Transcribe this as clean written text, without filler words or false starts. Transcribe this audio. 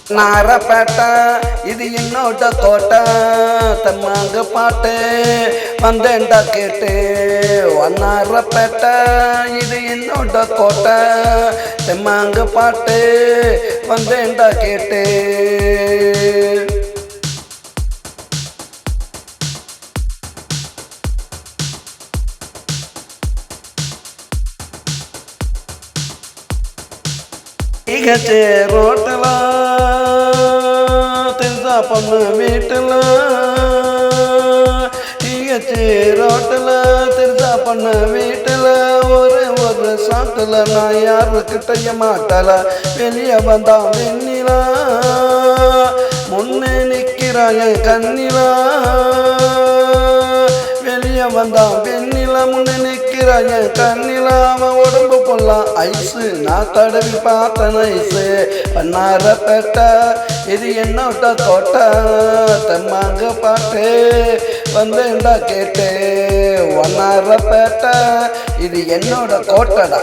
நாரப்பேட்டை இது என்னோட கோட்டை தன்னாங்க பாட்டு வந்தேன்டா கேட்டு ஒன்னாரப்பேட்டை இது என்னோட கோட்டை தெம்மாங்க பாட்டு வந்தேன்டா கேட்டு ரோட்டல தெரிஞ்சா பொண்ணு வீட்டுல ரோட்டல தெரிஞ்சா பொண்ணு வீட்டுல ஒரு சாட்டுல நான் யாருக்கிட்ட மாட்டல வெளியே வந்தா வெண்ணிலா முன்னே நிக்கிறாய கண்ணிலா வெளியே வந்தா வெண்ணிலா முன்னே நிக்கிறாய கண்ணிலா அவன் உடம்பு போடலாம் ஐஸு நான் தடவி பார்த்தேன் ஐஸு பண்ணாரப்பேட்டை இது என்னோட கோட்டை தெம்மாங்க பாட்டு வந்தேன்டா கேட்டு ஒன்னாரப்பேட்டை இது என்னோட கோட்டைடா.